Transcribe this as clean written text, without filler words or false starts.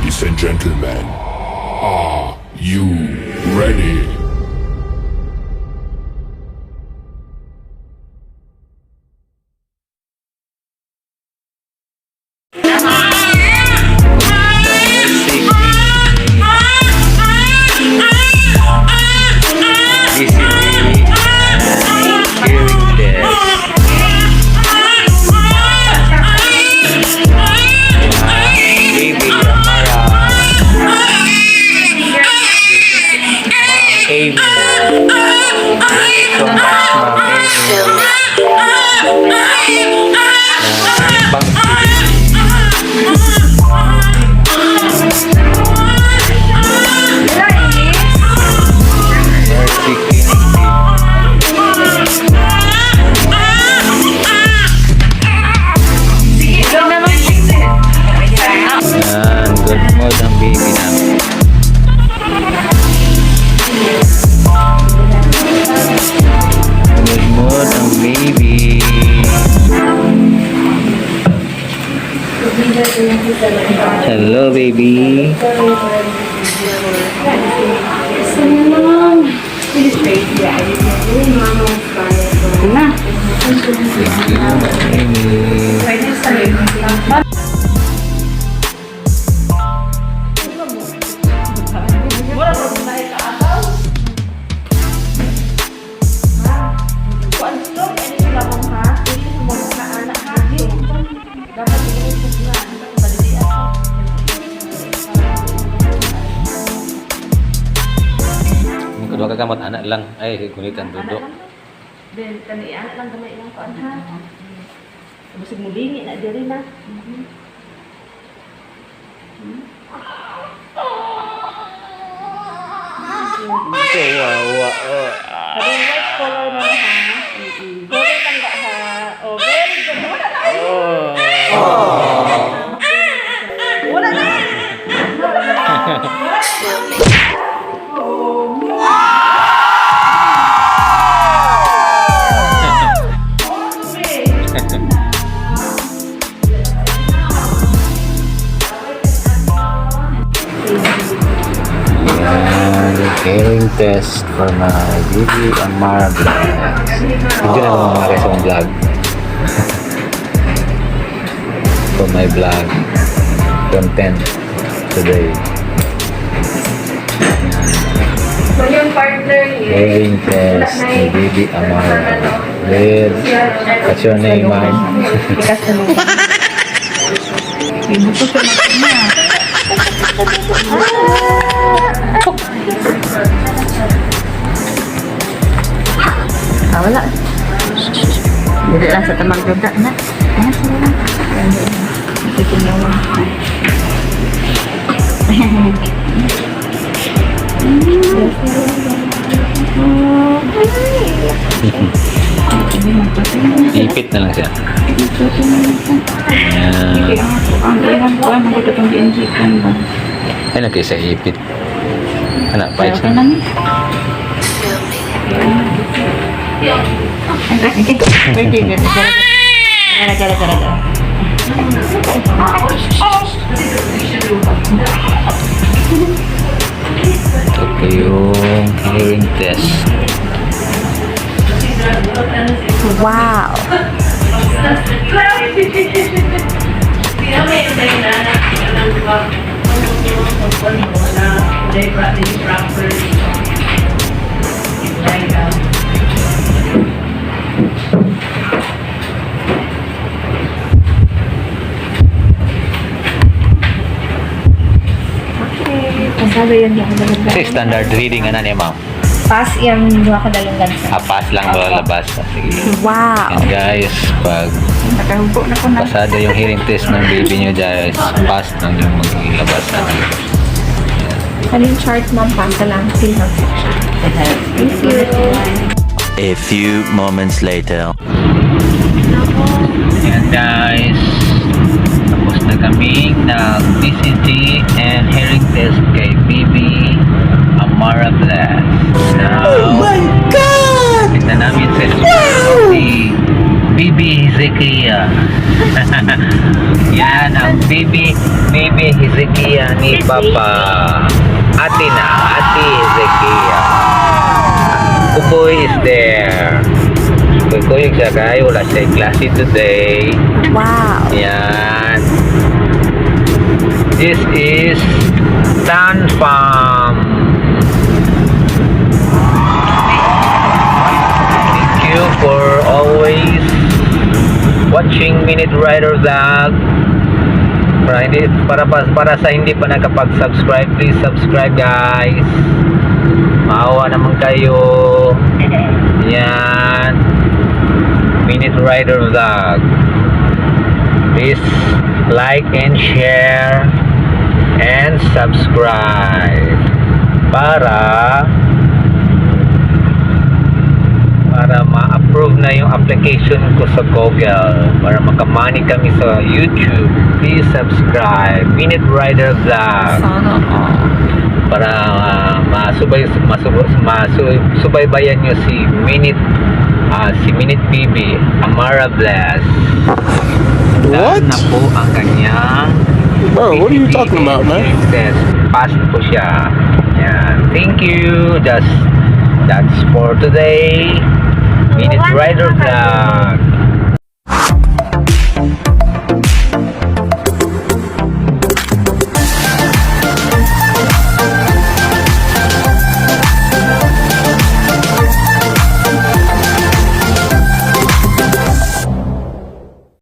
Ladies and gentlemen, are you ready? This is the hearing test. Baby Amara, Ma'am Amy. Thank you so much, Ma'am good mood ang baby namin. Good mood ang baby. Hello, baby. Kedua kagamot anak lang ay kunitan duduk. Ben kani anak lang gamay lang kuan ha. Bisig mulingi na diri na. Wow. Ada white color na ha. Very tangga ha. Oh, very good. Wala na. Hearing test for my baby Amara vlog. Hindi na naman mga sa vlog. For my vlog content today. So yung partner niya. Hearing test ni baby Amara. With, what's your name, ma'am? Ikas na mo. Ibuto sa na. Wala. Dito lang sa tamang roda na. Sila lang. Ito na lang. Ipit na lang siya. Ay, nagkisa ipit. Anak, pahit siya. Ito yung hearing test. Wow. Sabi yan yung dalungan. Kasi standard reading na niya, ma'am. Pass yung dua ko dalungan. Pass lang lalabas. Sige. Wow. And guys, pag Nakahubo na ko na. pasado yung hearing test ng baby nyo, guys, pass lang yung maglabas na. Ano yung chart ma'am? Panta lang. Fill out section. Thank you. A few moments later. Ayan guys, tapos na kaming nag-BCG and hearing test kay baby Amara Bless. Now, oh my God! Tignan namin sa si baby Zekia. Yan ang baby Hezekiah ni Papa. Ate Hezekiah. Kukoy is there. Kukoy siya kay wala siya klase today. Wow. Yan. This is Tan Farm. Thank you for always watching Minute Rider Vlog. Para sa hindi pa nakapag-subscribe, please subscribe guys. Maawa naman kayo. Yan. Minute Rider Vlog. Please like and share and subscribe para ma-approve na yung application ko sa Google para makamani kami sa YouTube. Please subscribe Minute Rider Vlog Sana all. para masubaybayan nyo si Minute PB Amara Bless. What? Na po ang kanyang Bro, what are you talking about, man? Pass po siya. Yan. Thank you. That's for today. Minute Rider Vlog.